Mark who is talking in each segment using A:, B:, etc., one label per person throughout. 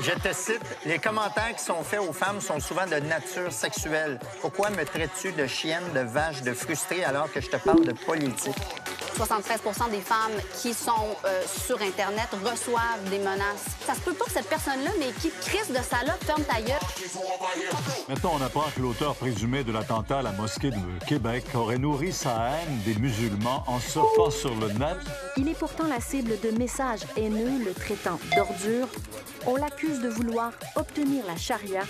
A: Je te cite, « Les commentaires qui sont faits aux femmes sont souvent de nature sexuelle. Pourquoi me traites-tu de chienne, de vache, de frustrée alors que je te parle de politique? »
B: 73 des femmes qui sont sur Internet reçoivent des menaces. Ça se peut pas que cette personne-là, mais qui crisse de ça là, ferme ta gueule.
C: Maintenant, on apprend que l'auteur présumé de l'attentat à la mosquée de Québec aurait nourri sa haine des musulmans en surfant sur le net.
D: Il est pourtant la cible de messages haineux le traitant d'ordure. On l'accuse de vouloir obtenir la charia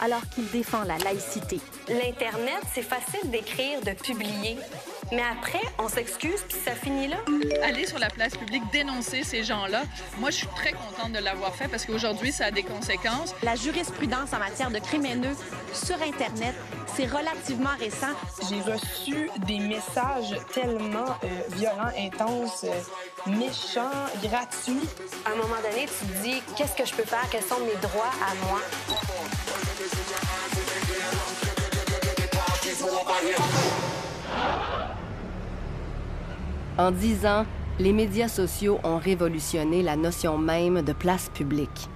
D: alors qu'il défend la laïcité.
E: L'Internet, c'est facile d'écrire, de publier. Mais après, on s'excuse, puis ça finit là.
F: Aller sur la place publique, dénoncer ces gens-là, moi, je suis très contente de l'avoir fait parce qu'aujourd'hui, ça a des conséquences.
D: La jurisprudence en matière de crimes haineux sur Internet, c'est relativement récent.
G: J'ai reçu des messages tellement violents, intenses, méchants, gratuits.
E: À un moment donné, tu te dis, qu'est-ce que je peux faire? Quels sont mes droits à moi?
H: En 10 ans, les médias sociaux ont révolutionné la notion même de place publique.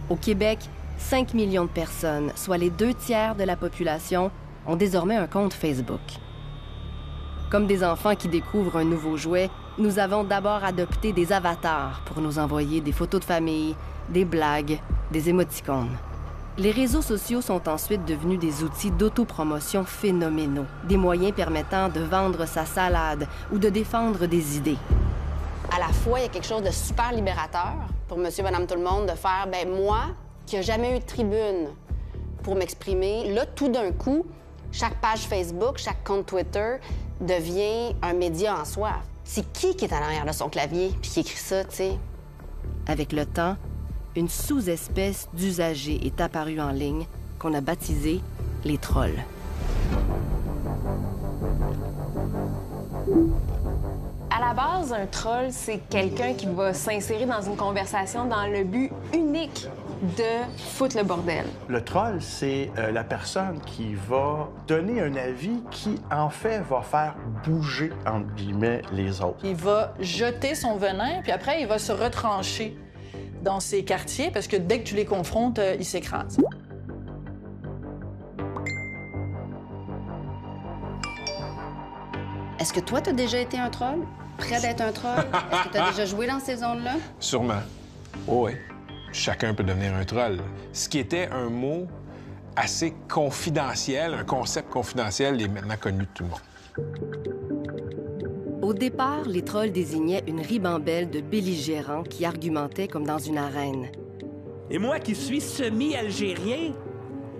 H: Au Québec, 5 millions de personnes, soit les 2/3 de la population, ont désormais un compte Facebook. Comme des enfants qui découvrent un nouveau jouet, nous avons d'abord adopté des avatars pour nous envoyer des photos de famille, des blagues, des émoticônes. Les réseaux sociaux sont ensuite devenus des outils d'autopromotion phénoménaux, des moyens permettant de vendre sa salade ou de défendre des idées.
B: À la fois, il y a quelque chose de super libérateur pour monsieur, madame, tout le monde de faire, bien, moi, qui n'ai jamais eu de tribune pour m'exprimer, là, tout d'un coup, chaque page Facebook, chaque compte Twitter devient un média en soi. C'est qui est à l'arrière de son clavier puis qui écrit ça, tu sais?
H: Avec le temps, une sous-espèce d'usagers est apparue en ligne qu'on a baptisée les trolls.
I: À la base, un troll, c'est quelqu'un qui va s'insérer dans une conversation dans le but unique de foutre le bordel.
J: Le troll, c'est la personne qui va donner un avis qui, en fait, va faire bouger, entre guillemets, les autres.
F: Il va jeter son venin, puis après, il va se retrancher dans ces quartiers, parce que dès que tu les confrontes, ils s'écrasent.
B: Est-ce que toi, tu as déjà été un troll? Prêt d'être un troll? Est-ce que tu as déjà joué dans ces zones-là?
K: Sûrement. Oh oui. Chacun peut devenir un troll. Ce qui était un mot assez confidentiel, un concept confidentiel, est maintenant connu de tout le monde.
H: Au départ, les trolls désignaient une ribambelle de belligérants qui argumentaient comme dans une arène.
L: Et moi qui suis semi-algérien,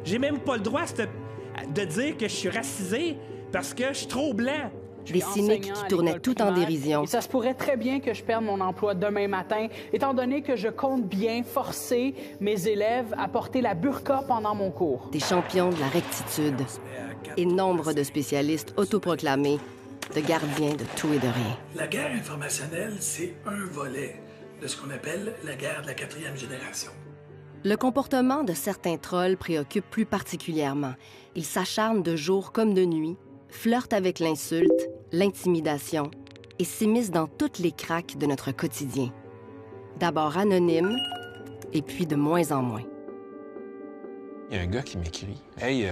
L: j'ai même pas le droit de dire que je suis racisé parce que je suis trop blanc.
H: Des cyniques qui tournaient tout en dérision.
M: Et ça se pourrait très bien que je perde mon emploi demain matin, étant donné que je compte bien forcer mes élèves à porter la burqa pendant mon cours.
H: Des champions de la rectitude et nombre de spécialistes autoproclamés de gardiens de tout et de rien.
N: La guerre informationnelle, c'est un volet de ce qu'on appelle la guerre de la 4e génération.
H: Le comportement de certains trolls préoccupe plus particulièrement. Ils s'acharnent de jour comme de nuit, flirtent avec l'insulte, l'intimidation et s'immiscent dans toutes les craques de notre quotidien. D'abord anonyme, et puis de moins en moins.
K: Il y a un gars qui m'écrit « Hey,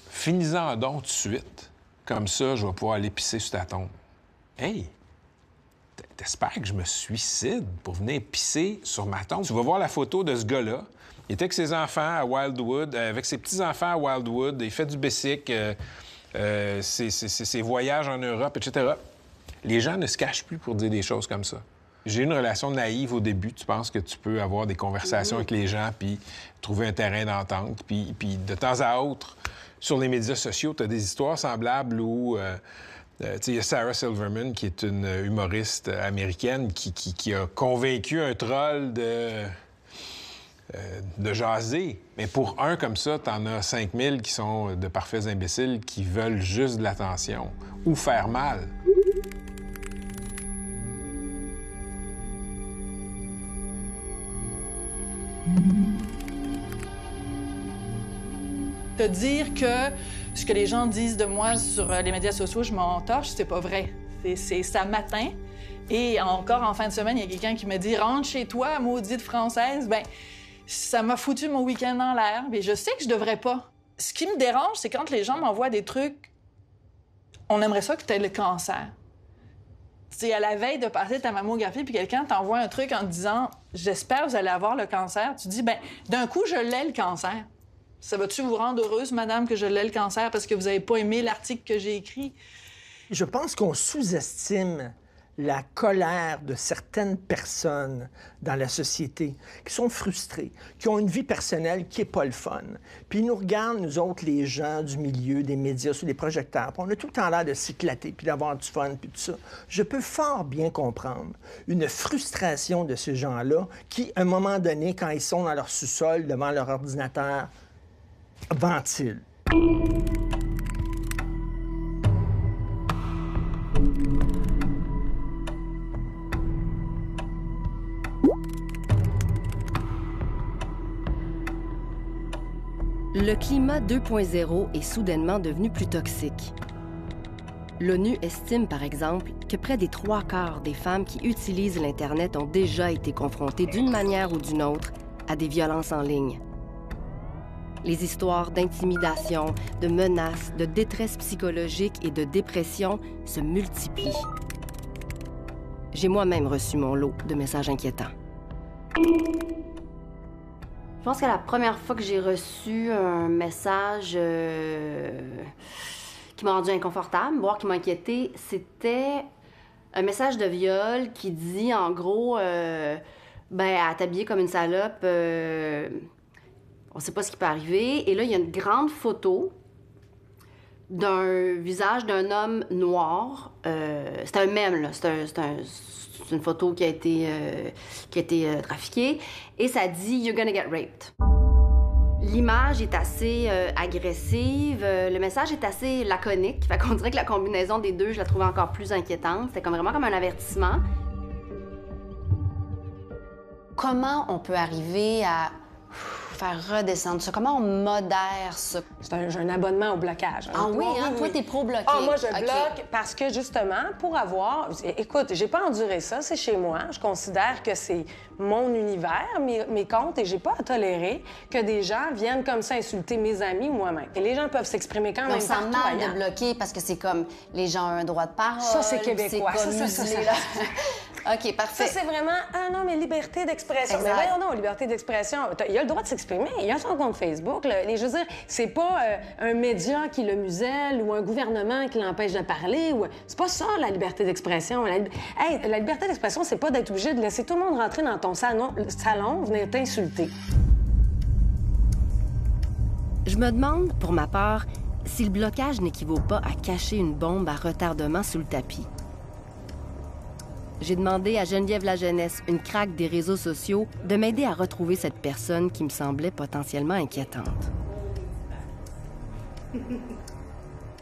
K: finis-en donc tout de suite. Comme ça, je vais pouvoir aller pisser sur ta tombe. » Hey, t'espères que je me suicide pour venir pisser sur ma tombe? Tu vas voir la photo de ce gars-là. Il était avec ses enfants à Wildwood, avec ses petits-enfants à Wildwood. Il fait du bicycle, ses voyages en Europe, etc. Les gens ne se cachent plus pour dire des choses comme ça. J'ai une relation naïve au début. Tu penses que tu peux avoir des conversations avec les gens puis trouver un terrain d'entente. Puis de temps à autre, sur les médias sociaux, tu as des histoires semblables où... il y a Sarah Silverman, qui est une humoriste américaine, qui a convaincu un troll de jaser. Mais pour un comme ça, t'en as 5000 qui sont de parfaits imbéciles qui veulent juste de l'attention ou faire mal.
F: Te dire que ce que les gens disent de moi sur les médias sociaux, je m'en torche, c'est pas vrai. C'est ça matin. Et encore en fin de semaine, il y a quelqu'un qui me dit « Rentre chez toi, maudite française ». Bien, Ça m'a foutu mon week-end en l'air, mais je sais que je devrais pas. Ce qui me dérange, c'est quand les gens m'envoient des trucs. On aimerait ça que tu aies le cancer. C'est à la veille de passer ta mammographie, puis quelqu'un t'envoie un truc en te disant « J'espère que vous allez avoir le cancer ». Tu dis « Bien, d'un coup, je l'ai le cancer. Ça va-tu vous rendre heureuse, madame, que je l'ai le cancer parce que vous n'avez pas aimé l'article que j'ai écrit? »
O: Je pense qu'on sous-estime la colère de certaines personnes dans la société qui sont frustrées, qui ont une vie personnelle qui n'est pas le fun. Puis ils nous regardent, nous autres, les gens du milieu, des médias, sous les projecteurs, puis on a tout le temps l'air de s'éclater, puis d'avoir du fun, puis tout ça. Je peux fort bien comprendre une frustration de ces gens-là qui, à un moment donné, quand ils sont dans leur sous-sol, devant leur ordinateur, ventilent.
H: Le climat 2.0 est soudainement devenu plus toxique. L'ONU estime, par exemple, que près des 3/4 des femmes qui utilisent l'Internet ont déjà été confrontées d'une manière ou d'une autre à des violences en ligne. Les histoires d'intimidation, de menaces, de détresse psychologique et de dépression se multiplient. J'ai moi-même reçu mon lot de messages inquiétants.
B: Je pense que la première fois que j'ai reçu un message qui m'a rendu inconfortable, voire qui m'a inquiétée, c'était un message de viol qui dit, en gros, ben, à t'habiller comme une salope, on sait pas ce qui peut arriver. Et là, il y a une grande photo d'un visage d'un homme noir. C'est un mème, là. C'est une photo qui a été trafiquée. Et ça dit « You're gonna get raped ». L'image est assez agressive. Le message est assez laconique. Fait qu'on dirait que la combinaison des deux, je la trouvais encore plus inquiétante. C'était vraiment comme un avertissement. Comment on peut arriver à faire redescendre ça? Comment on modère ça?
E: J'ai un abonnement au blocage.
B: Ah oui, hein? Toi, t'es pro-bloqué.
E: Ah, moi, je bloque parce que, justement, pour avoir... Écoute, j'ai pas enduré ça, c'est chez moi. Je considère que c'est mon univers, mes comptes, et j'ai pas à tolérer que des gens viennent comme ça insulter mes amis ou moi-même. Et les gens peuvent s'exprimer quand même
B: partout. On sent mal
E: ailleurs.
B: de bloquer parce que c'est comme les gens ont un droit de parole.
E: Ça, c'est québécois.
B: Ça. OK, parfait.
E: Ça, c'est vraiment, ah non, mais liberté d'expression.
B: Exact.
E: Mais voyons non, liberté d'expression. Il a le droit de s'exprimer. Il a son compte Facebook. Je veux dire, c'est pas un média qui le muselle ou un gouvernement qui l'empêche de parler. C'est pas ça, la liberté d'expression. La liberté d'expression, c'est pas d'être obligé de laisser tout le monde rentrer dans ton salon, venir t'insulter.
H: Je me demande, pour ma part, si le blocage n'équivaut pas à cacher une bombe à retardement sous le tapis. J'ai demandé à Geneviève Lajeunesse, une craque des réseaux sociaux, de m'aider à retrouver cette personne qui me semblait potentiellement inquiétante.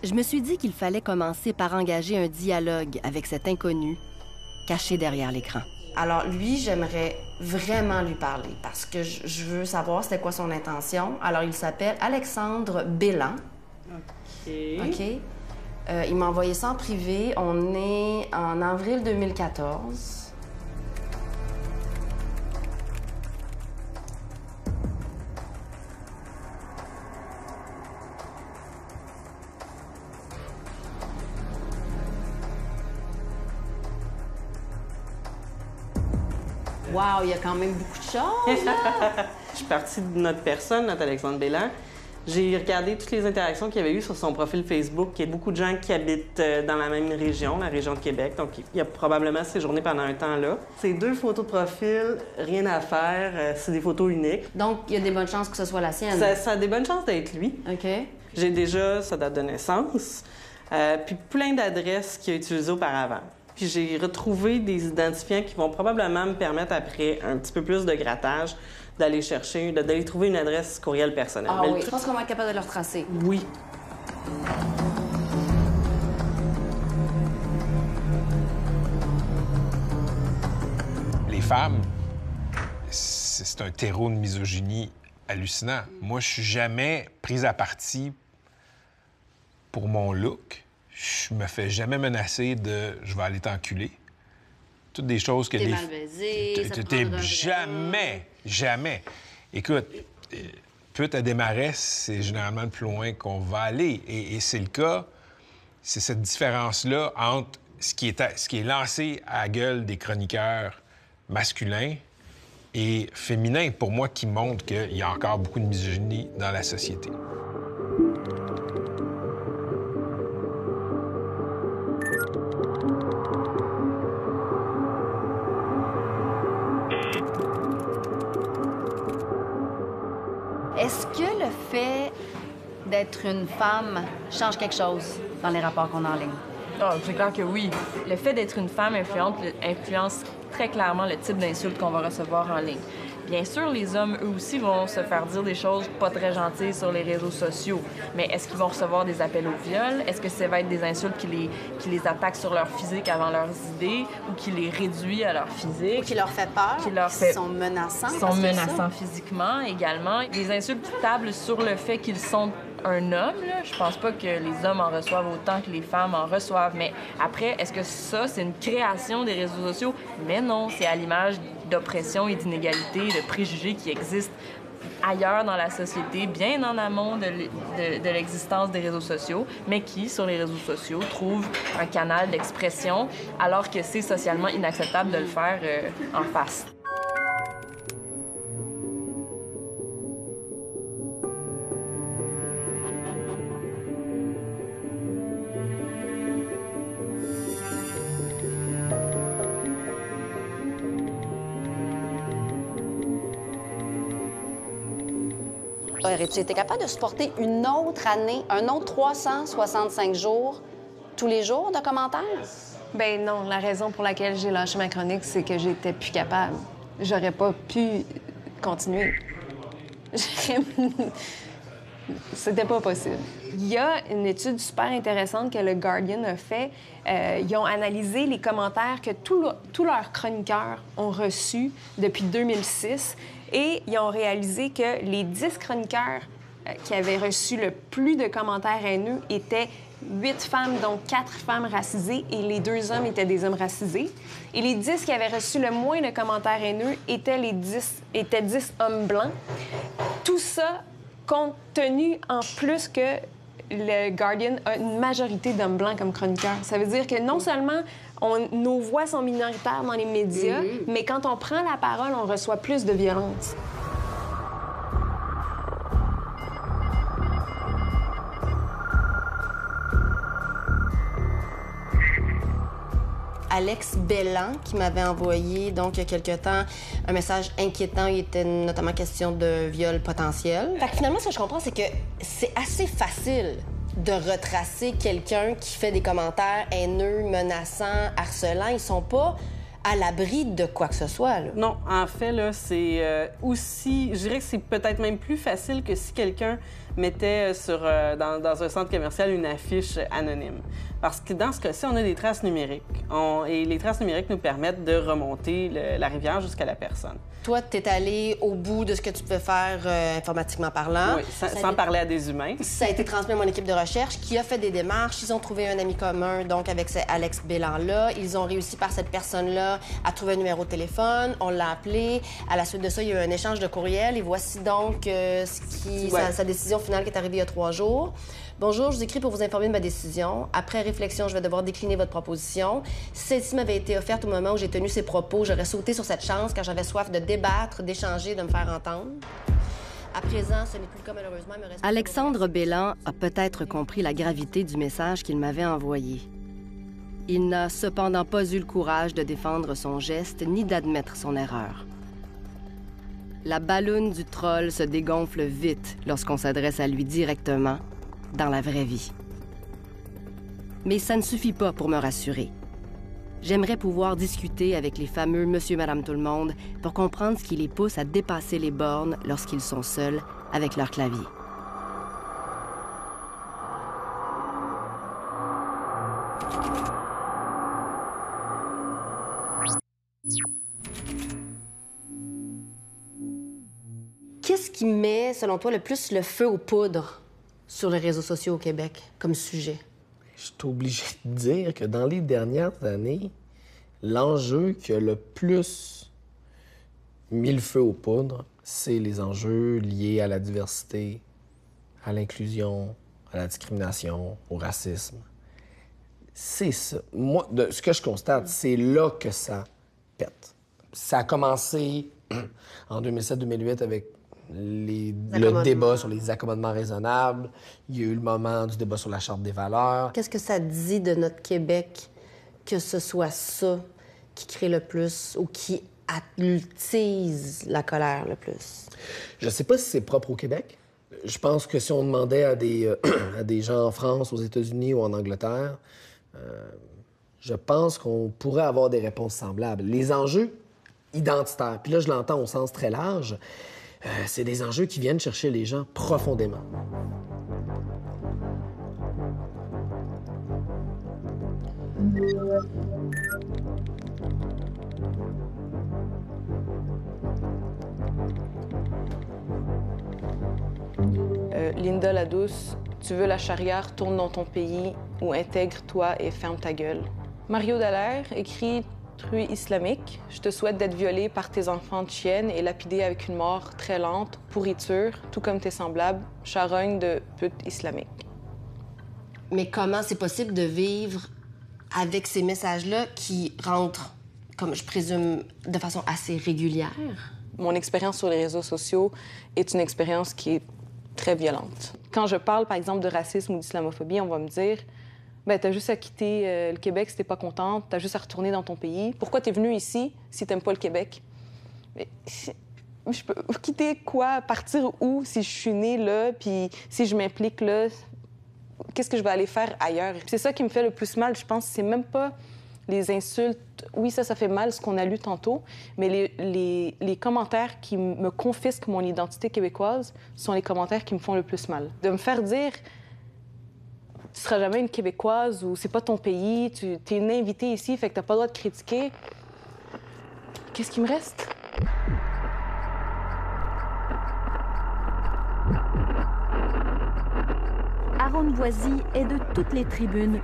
H: Je me suis dit qu'il fallait commencer par engager un dialogue avec cet inconnu caché derrière l'écran.
B: Alors, lui, j'aimerais vraiment lui parler parce que je veux savoir c'était quoi son intention. Alors, il s'appelle Alexandre Bélan. OK. Il m'a envoyé ça en privé. On est en avril 2014. Wow, il y a quand même beaucoup de choses, là!
P: Je suis partie de notre personne, notre Alexandre Bélan. J'ai regardé toutes les interactions qu'il y avait eu sur son profil Facebook. Il y a beaucoup de gens qui habitent dans la même région, la région de Québec. Donc, il a probablement séjourné pendant un temps là. C'est 2 photos de profil, rien à faire. C'est des photos uniques.
B: Donc, il y a des bonnes chances que ce soit la sienne?
P: Ça a des bonnes chances d'être lui.
B: OK.
P: J'ai déjà sa date de naissance, puis plein d'adresses qu'il a utilisées auparavant. Puis j'ai retrouvé des identifiants qui vont probablement me permettre, après un petit peu plus de grattage, d'aller chercher, d'aller trouver une adresse courriel personnelle.
B: Ah oui, je pense qu'on va être capable de le retracer.
P: Oui.
K: Les femmes, c'est un terreau de misogynie hallucinant. Moi, je suis jamais prise à partie pour mon look. Je me fais jamais menacer de « je vais aller t'enculer ». Toutes des choses que
B: T'es mal baisé, ça te prend
K: jamais. Écoute, pute à démarrer, c'est généralement le plus loin qu'on va aller. Et c'est le cas, c'est cette différence-là entre ce qui est lancé à la gueule des chroniqueurs masculins et féminins, pour moi, qui montre qu'il y a encore beaucoup de misogynie dans la société.
H: Est-ce que le fait d'être une femme change quelque chose dans les rapports qu'on a en ligne?
I: Oh, c'est clair que oui. Le fait d'être une femme influence très clairement le type d'insultes qu'on va recevoir en ligne. Bien sûr, les hommes, eux aussi, vont se faire dire des choses pas très gentilles sur les réseaux sociaux. Mais est-ce qu'ils vont recevoir des appels au viol? Est-ce que ça va être des insultes qui les attaquent sur leur physique avant leurs idées ou qui les réduit à leur physique?
B: Ou qui leur fait peur? Qui sont menaçants?
I: Qui sont menaçants physiquement également. Des insultes qui tablent sur le fait qu'ils sont un homme, là. Je pense pas que les hommes en reçoivent autant que les femmes en reçoivent. Mais après, est-ce que ça, c'est une création des réseaux sociaux? Mais non, c'est à l'image d'oppression et d'inégalité, de préjugés qui existent ailleurs dans la société, bien en amont de l'existence des réseaux sociaux, mais qui, sur les réseaux sociaux, trouvent un canal d'expression alors que c'est socialement inacceptable de le faire en face.
B: Aurais-tu été capable de supporter une autre année, un autre 365 jours, tous les jours de commentaires?
I: Ben non, la raison pour laquelle j'ai lâché ma chronique, c'est que j'étais plus capable. J'aurais pas pu continuer. C'était pas possible. Il y a une étude super intéressante que le Guardian a fait. Ils ont analysé les commentaires que tous leurs chroniqueurs ont reçus depuis 2006 et ils ont réalisé que les 10 chroniqueurs qui avaient reçu le plus de commentaires haineux étaient 8 femmes, dont 4 femmes racisées, et les 2 hommes étaient des hommes racisés. Et les 10 qui avaient reçu le moins de commentaires haineux étaient 10 hommes blancs. Tout ça compte tenu en plus que le Guardian a une majorité d'hommes blancs comme chroniqueurs. Ça veut dire que non seulement nos voix sont minoritaires dans les médias, mais quand on prend la parole, on reçoit plus de violence.
B: Alex Bellan, qui m'avait envoyé, donc, il y a quelque temps, un message inquiétant. Il était notamment question de viol potentiel. Fait que finalement, ce que je comprends, c'est que c'est assez facile de retracer quelqu'un qui fait des commentaires haineux, menaçants, harcelants. Ils sont pas à l'abri de quoi que ce soit, là.
P: Non, en fait, là, c'est aussi... Je dirais que c'est peut-être même plus facile que si quelqu'un mettait dans un centre commercial une affiche anonyme. Parce que dans ce cas-ci, on a des traces numériques. Et les traces numériques nous permettent de remonter la rivière jusqu'à la personne.
B: Toi, tu es allé au bout de ce que tu peux faire informatiquement parlant.
P: Oui, sans parler à des humains.
B: Ça a été transmis à mon équipe de recherche qui a fait des démarches. Ils ont trouvé un ami commun, donc avec ce Alex Bellan-là. Ils ont réussi par cette personne-là à trouver un numéro de téléphone. On l'a appelé. À la suite de ça, il y a eu un échange de courriel. Et voici donc sa décision finale qui est arrivée il y a 3 jours. Bonjour, je vous écris pour vous informer de ma décision. Après réflexion, je vais devoir décliner votre proposition. Si celle-ci m'avait été offerte au moment où j'ai tenu ces propos, j'aurais sauté sur cette chance car j'avais soif de débattre, d'échanger, de me faire entendre. À présent, ce n'est plus le cas, malheureusement. Il me reste...
H: Alexandre Bellan a peut-être compris la gravité du message qu'il m'avait envoyé. Il n'a cependant pas eu le courage de défendre son geste ni d'admettre son erreur. La balloune du troll se dégonfle vite lorsqu'on s'adresse à lui directement dans la vraie vie. Mais ça ne suffit pas pour me rassurer. J'aimerais pouvoir discuter avec les fameux Monsieur, Madame, tout le monde pour comprendre ce qui les pousse à dépasser les bornes lorsqu'ils sont seuls avec leur clavier.
B: Qu'est-ce qui met, selon toi, le plus le feu aux poudres sur les réseaux sociaux au Québec comme sujet?
Q: Je suis obligé de dire que dans les dernières années, l'enjeu qui a le plus mis le feu aux poudres, c'est les enjeux liés à la diversité, à l'inclusion, à la discrimination, au racisme. C'est ça. Moi, de ce que je constate, c'est là que ça pète. Ça a commencé en 2007-2008 avec le débat sur les accommodements raisonnables. Il y a eu le moment du débat sur la Charte des valeurs.
B: Qu'est-ce que ça dit de notre Québec que ce soit ça qui crée le plus ou qui attise la colère le plus?
Q: Je sais pas si c'est propre au Québec. Je pense que si on demandait à des gens en France, aux États-Unis ou en Angleterre, je pense qu'on pourrait avoir des réponses semblables. Les enjeux identitaires, puis là, je l'entends au sens très large, c'est des enjeux qui viennent chercher les gens profondément.
R: Linda Ladouce, tu veux la charia, retourne dans ton pays ou intègre-toi et ferme ta gueule. Mario Dallaire écrit Truie islamique. Je te souhaite d'être violée par tes enfants de chienne et lapidée avec une mort très lente, pourriture, tout comme tes semblables, charogne de pute islamique.
B: Mais comment c'est possible de vivre avec ces messages-là qui rentrent, comme je présume, de façon assez régulière?
R: Mon expérience sur les réseaux sociaux est une expérience qui est très violente. Quand je parle, par exemple, de racisme ou d'islamophobie, on va me dire « Bien, t'as juste à quitter le Québec si t'es pas contente, t'as juste à retourner dans ton pays. Pourquoi t'es venue ici si t'aimes pas le Québec? » Mais je peux quitter quoi? Partir où si je suis née là, puis si je m'implique là? Qu'est-ce que je vais aller faire ailleurs? C'est ça qui me fait le plus mal, je pense. C'est même pas les insultes. Oui, ça fait mal, ce qu'on a lu tantôt, mais les commentaires qui me confisquent mon identité québécoise sont les commentaires qui me font le plus mal. De me faire dire « Tu seras jamais une Québécoise » ou « C'est pas ton pays, tu es une invitée ici, fait que t'as pas le droit de critiquer », qu'est-ce qui me reste?
D: Aaron Voisy est de toutes les tribunes.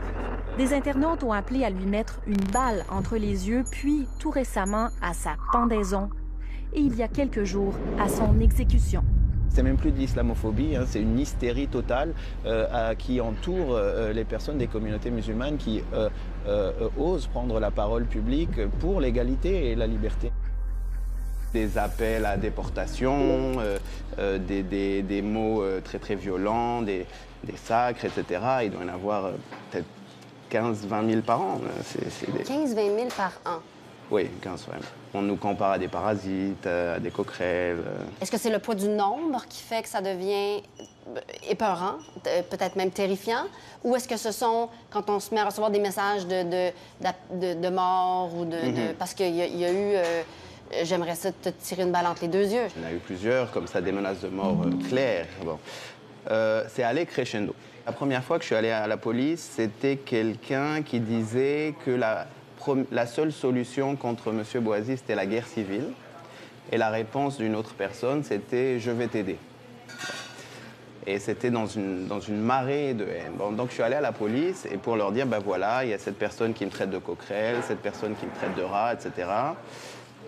D: Des internautes ont appelé à lui mettre une balle entre les yeux, puis, tout récemment, à sa pendaison. Et il y a quelques jours, à son exécution.
S: C'est même plus de l'islamophobie, hein, c'est une hystérie totale qui entoure les personnes des communautés musulmanes qui osent prendre la parole publique pour l'égalité et la liberté. Des appels à déportation, des mots très très violents, des sacres, etc. Il doit y en avoir peut-être 15-20 000 par an.
B: 15-20 000 par an?
S: Oui, 15, ouais. On nous compare à des parasites, à des coquerelles.
B: Est-ce que c'est le poids du nombre qui fait que ça devient épeurant, peut-être même terrifiant? Ou est-ce que ce sont, quand on se met à recevoir des messages de mort ou parce qu'il y a eu... J'aimerais ça te tirer une balle entre les deux yeux.
S: Il y en a eu plusieurs, comme ça, des menaces de mort claires. Bon. C'est allé crescendo. La première fois que je suis allé à la police, c'était quelqu'un qui disait que la seule solution contre M. Boisy, c'était la guerre civile. Et la réponse d'une autre personne, c'était « je vais t'aider ». Et c'était dans une marée de haine. Bon, donc je suis allé à la police et pour leur dire « ben voilà, il y a cette personne qui me traite de coquerelle, cette personne qui me traite de rat, etc. »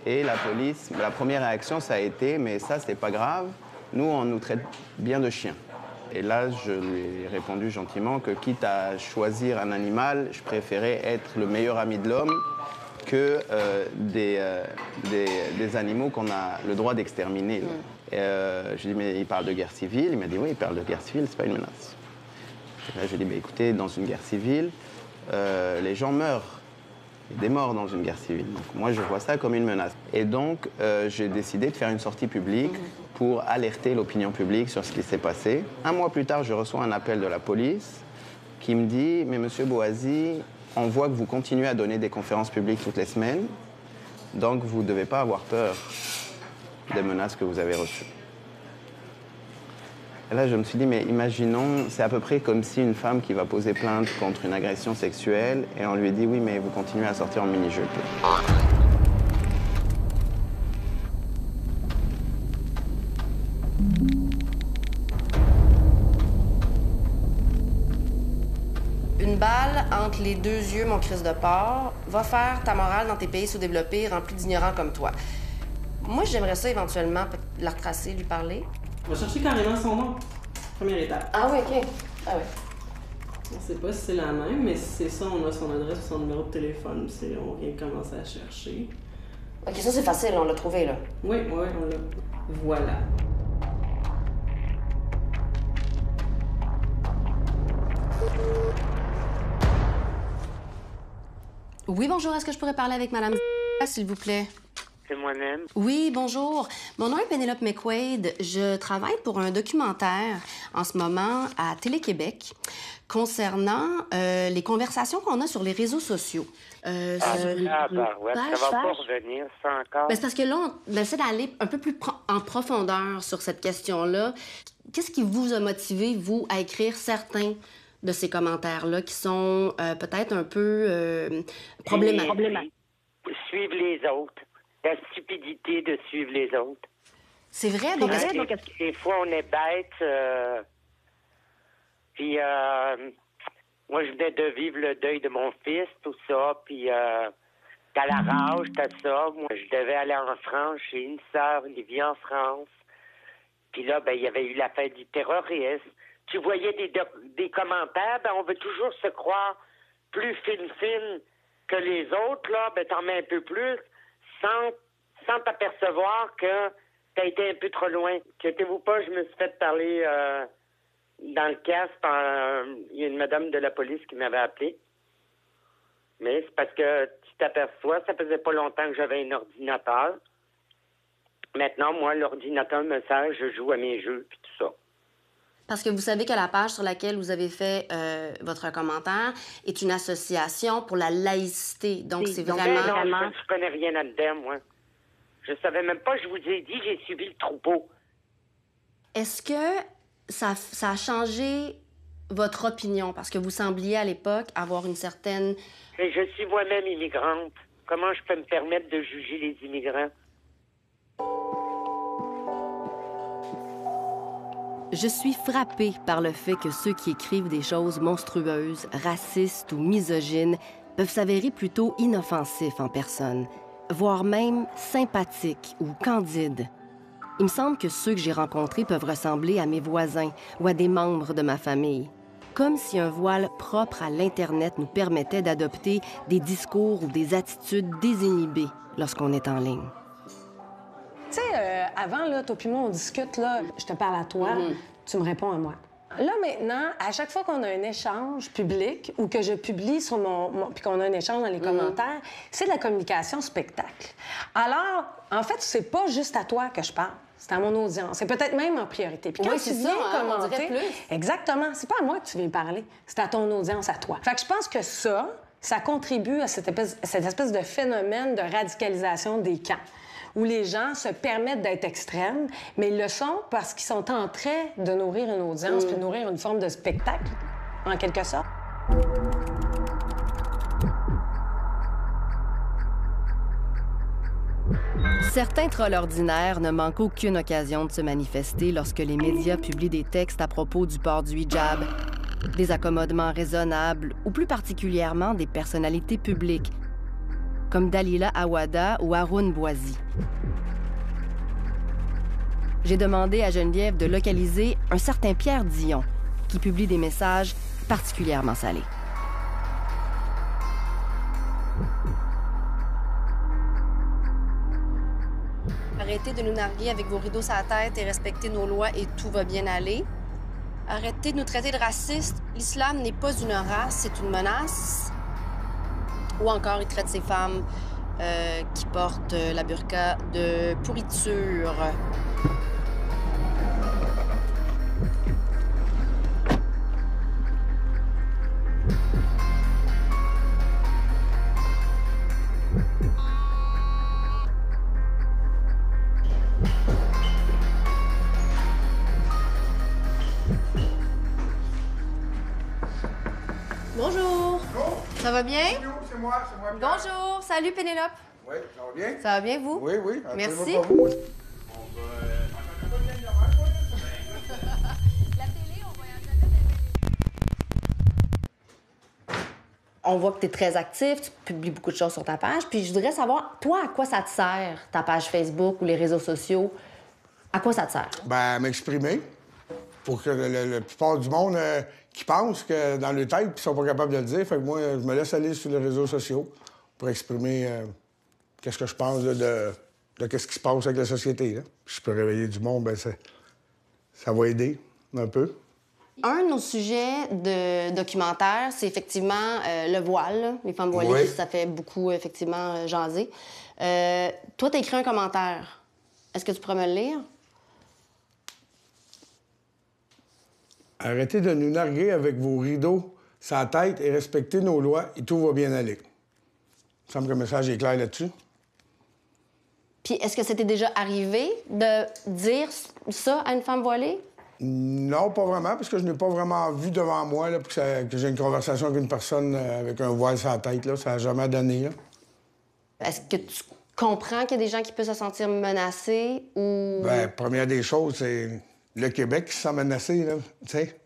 S: Et la police, la première réaction, ça a été « mais ça, c'est pas grave, nous, on nous traite bien de chiens ». Et là, je lui ai répondu gentiment que quitte à choisir un animal, je préférais être le meilleur ami de l'homme que des animaux qu'on a le droit d'exterminer. Je lui ai dit, mais il parle de guerre civile. Il m'a dit, oui, il parle de guerre civile, c'est pas une menace. Et là, je lui ai dit, mais écoutez, dans une guerre civile, les gens meurent. Il y a des morts dans une guerre civile. Donc moi, je vois ça comme une menace. Et donc, j'ai décidé de faire une sortie publique pour alerter l'opinion publique sur ce qui s'est passé. Un mois plus tard, je reçois un appel de la police qui me dit « Mais Monsieur Boisy, on voit que vous continuez à donner des conférences publiques toutes les semaines, donc vous ne devez pas avoir peur des menaces que vous avez reçues. » Et là, je me suis dit, mais imaginons, c'est à peu près comme si une femme qui va poser plainte contre une agression sexuelle et on lui dit, oui, mais vous continuez à sortir en mini-jupe.
B: Une balle entre les deux yeux, mon Christ de porc, va faire ta morale dans tes pays sous-développés remplis d'ignorants comme toi. Moi, j'aimerais ça éventuellement la retracer, lui parler.
P: On va chercher carrément son nom. Première étape.
B: Ah oui, OK. Ah oui.
P: On sait pas si c'est la même, mais si c'est ça, on a son adresse ou son numéro de téléphone. On vient de commencer à chercher.
B: OK, ça, c'est facile. On l'a trouvé, là.
P: Oui, on l'a. Voilà.
B: Oui, bonjour. Est-ce que je pourrais parler avec Madame s'il vous plaît?
T: C'est moi-même.
B: Oui, bonjour. Mon nom est Pénélope McQuaid. Je travaille pour un documentaire en ce moment à Télé-Québec concernant les conversations qu'on a sur les réseaux sociaux.
T: Ouais, ça va pas revenir, ça encore.
B: Ben, c'est parce que là, on essaie d'aller un peu plus en profondeur sur cette question-là. Qu'est-ce qui vous a motivé, vous, à écrire certains de ces commentaires-là qui sont peut-être un peu problématiques?
T: Suivre les autres. La stupidité de suivre les autres.
B: C'est vrai? Donc,
T: des fois, on est bête. Puis, moi, je venais de vivre le deuil de mon fils, tout ça. Puis, t'as la rage, t'as ça. Moi, je devais aller en France. J'ai une sœur, qui vit en France. Puis là, ben, il y avait eu la fin du terrorisme. Tu voyais des commentaires, ben, on veut toujours se croire plus fine que les autres, là. Ben, t'en mets un peu plus. Sans t'apercevoir que t'as été un peu trop loin. Inquiétez-vous pas, je me suis fait parler dans le casque par il y a une madame de la police qui m'avait appelé. Mais c'est parce que tu t'aperçois, ça faisait pas longtemps que j'avais un ordinateur. Maintenant, moi, l'ordinateur me sert, je joue à mes jeux puis tout ça.
B: Parce que vous savez que la page sur laquelle vous avez fait votre commentaire est une association pour la laïcité. Donc, c'est vraiment...
T: Non, je connais rien là-dedans, moi. Je savais même pas, je vous ai dit, j'ai suivi le troupeau.
B: Est-ce que ça a changé votre opinion? Parce que vous sembliez à l'époque avoir une certaine...
T: Et je suis moi-même immigrante. Comment je peux me permettre de juger les immigrants?
H: Je suis frappée par le fait que ceux qui écrivent des choses monstrueuses, racistes ou misogynes peuvent s'avérer plutôt inoffensifs en personne, voire même sympathiques ou candides. Il me semble que ceux que j'ai rencontrés peuvent ressembler à mes voisins ou à des membres de ma famille, comme si un voile propre à l'Internet nous permettait d'adopter des discours ou des attitudes désinhibées lorsqu'on est en ligne.
E: Tu sais, avant, là, toi puis moi, on discute, là, je te parle à toi, tu me réponds à moi. Là, maintenant, à chaque fois qu'on a un échange public ou que je publie sur puis qu'on a un échange dans les commentaires, c'est de la communication spectacle. Alors, en fait, c'est pas juste à toi que je parle. C'est à mon audience. C'est peut-être même en priorité. Puis quand tu viens commenter,
B: on dirait plus.
E: Exactement. C'est pas à moi que tu viens parler. C'est à ton audience, à toi. Fait que je pense que ça contribue à cette espèce de phénomène de radicalisation des camps, où les gens se permettent d'être extrêmes, mais ils le sont parce qu'ils sont en train de nourrir une audience puis de nourrir une forme de spectacle, en quelque sorte.
H: Certains trolls ordinaires ne manquent aucune occasion de se manifester lorsque les médias publient des textes à propos du port du hijab, des accommodements raisonnables ou plus particulièrement des personnalités publiques, comme Dalila Awada ou Haroun Bouazi. J'ai demandé à Geneviève de localiser un certain Pierre Dion, qui publie des messages particulièrement salés.
B: Arrêtez de nous narguer avec vos rideaux sur la tête et respectez nos lois et tout va bien aller. Arrêtez de nous traiter de racistes. L'islam n'est pas une race, c'est une menace. Ou encore, il traite ces femmes qui portent la burqa de pourriture. Bonjour. Ça va bien?
U: Bonjour, c'est moi.
B: Bonjour. Salut, Pénélope.
U: Oui, ça va bien?
B: Ça va bien, vous?
U: Oui, oui.
B: Merci.
U: Pas vous.
B: On voit que tu es très actif, tu publies beaucoup de choses sur ta page. Puis je voudrais savoir, toi, à quoi ça te sert, ta page Facebook ou les réseaux sociaux? À quoi ça te sert?
U: Ben, m'exprimer. Pour que la plupart du monde qui pense que dans le tête, ils sont pas capables de le dire. Fait que moi, je me laisse aller sur les réseaux sociaux pour exprimer qu'est-ce que je pense de qu'est-ce qui se passe avec la société. Là. Je peux réveiller du monde, ben ça va aider un peu.
B: Un de nos sujets de documentaire, c'est effectivement le voile, là. Les femmes voilées, oui. Ça fait beaucoup, effectivement, jaser. Toi, t'as écrit un commentaire. Est-ce que tu pourrais me le lire?
U: Arrêtez de nous narguer avec vos rideaux sur la tête et respectez nos lois et tout va bien aller. Il me semble que le message est clair là-dessus.
B: Puis, est-ce que c'était déjà arrivé de dire ça à une femme voilée?
U: Non, pas vraiment, parce que je n'ai pas vraiment vu devant moi là, que j'ai une conversation avec une personne avec un voile sur la tête. Là. Ça n'a jamais donné. Là.
B: Est-ce que tu comprends qu'il y a des gens qui peuvent se sentir menacés ou...
U: Bien, première des choses, c'est le Québec qui se sent menacé, là. Tu sais?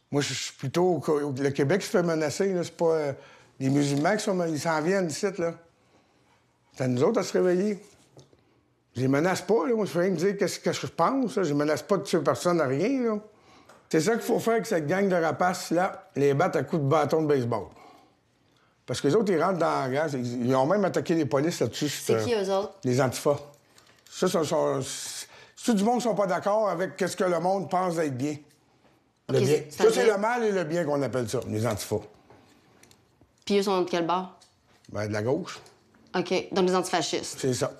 U: Moi, je suis plutôt... Le Québec se fait menacer, là. C'est pas les musulmans qui sont... Ils s'en viennent ici, là. C'est à nous autres à se réveiller. Je les menace pas, là. Moi, je fais rien me dire qu'est-ce que je pense, là. Je menace pas de tuer personne à rien, là. C'est ça qu'il faut faire avec cette gang de rapaces-là, les battre à coups de bâton de baseball. Parce que les autres, ils rentrent dans la guerre. Ils ont même attaqué les polices là-dessus.
B: C'est qui, eux autres?
U: Les antifas. Ça, tout du monde ne sont pas d'accord avec ce que le monde pense d'être bien. Le bien. Ça, c'est le mal et le bien qu'on appelle ça, les antifas.
B: Puis eux sont de quel bord?
U: Ben, de la gauche.
B: OK. Donc, les antifascistes.
U: C'est ça.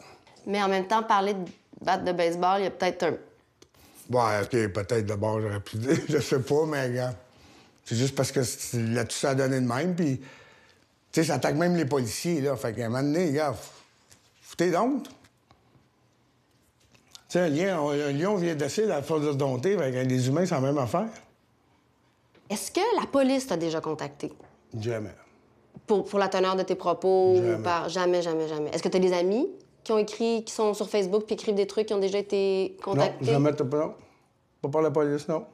U: Mais
B: en même temps, parler de batte de baseball, il y a peut-être un...
U: Ouais, OK, peut-être d'abord, j'aurais pu dire. Je sais pas, mais regarde. C'est juste parce que là-dessus, ça a donné de même, puis... Tu sais, ça attaque même les policiers, là. Fait qu'à un moment donné, regarde, foutez donc. Tu sais, un lion vient d'essayer la force de se dompter, avec les humains, c'est la même affaire.
B: Est-ce que la police t'a déjà contacté?
U: Jamais.
B: Pour la teneur de tes propos?
U: Jamais.
B: Jamais, jamais, jamais. Est-ce que t'as des amis qui ont écrit, qui sont sur Facebook puis écrivent des trucs qui ont déjà été contactés?
U: Non, jamais, non. Pas par la police, non.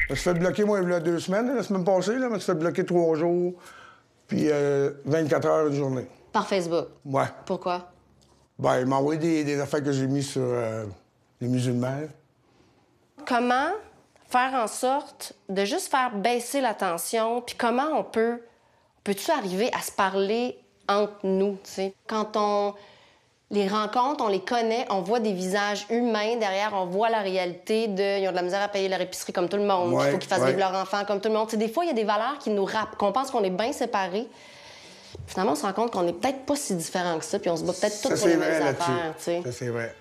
U: Je me suis fait bloquer, moi, il y a 2 semaines, la semaine passée, là, je me suis fait bloquer 3 jours, puis 24 heures de journée.
B: Par Facebook?
U: Ouais.
B: Pourquoi?
U: Ben, il m'a envoyé des affaires que j'ai mises sur les musulmans.
B: Comment faire en sorte de juste faire baisser la tension, puis comment on peut-tu arriver à se parler entre nous, tu sais? Quand on les rencontre, on les connaît, on voit des visages humains derrière, on voit la réalité ils ont de la misère à payer leur épicerie comme tout le monde, il faut qu'ils fassent vivre leur enfant comme tout le monde. T'sais, des fois, il y a des valeurs qui nous rappent, qu'on pense qu'on est bien séparés. Finalement, on se rend compte qu'on n'est peut-être pas si différents que ça, puis on se bat peut-être tous pour les mêmes affaires, tu sais.
U: Ça, c'est vrai.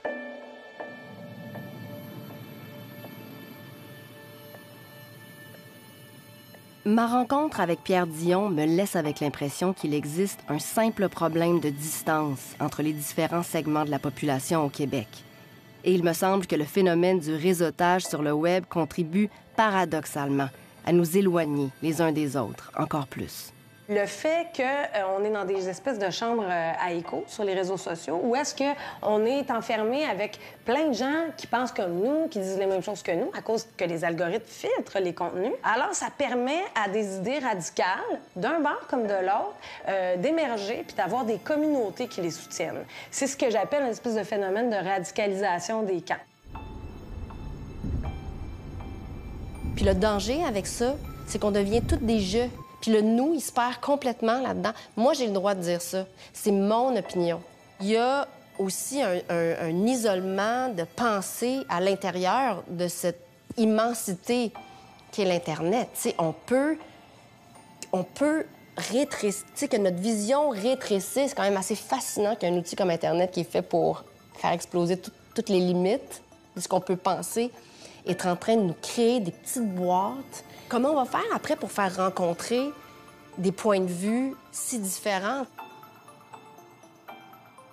H: Ma rencontre avec Pierre Dion me laisse avec l'impression qu'il existe un simple problème de distance entre les différents segments de la population au Québec. Et il me semble que le phénomène du réseautage sur le web contribue paradoxalement à nous éloigner les uns des autres encore plus.
E: Le fait qu'on est dans des espèces de chambres à écho sur les réseaux sociaux, ou est-ce qu'on est enfermé avec plein de gens qui pensent comme nous, qui disent les mêmes choses que nous, à cause que les algorithmes filtrent les contenus, alors ça permet à des idées radicales, d'un bord comme de l'autre, d'émerger puis d'avoir des communautés qui les soutiennent. C'est ce que j'appelle une espèce de phénomène de radicalisation des camps.
B: Puis le danger avec ça, c'est qu'on devient toutes des jeux. Puis le nous, il se perd complètement là-dedans. Moi, j'ai le droit de dire ça. C'est mon opinion. Il y a aussi un isolement de pensée à l'intérieur de cette immensité qu'est l'Internet. Tu sais, on peut rétrécir, tu sais, que notre vision rétrécisse. C'est quand même assez fascinant qu'un outil comme Internet qui est fait pour faire exploser toutes les limites de ce qu'on peut penser est en train de nous créer des petites boîtes. Comment on va faire après pour faire rencontrer des points de vue si différents?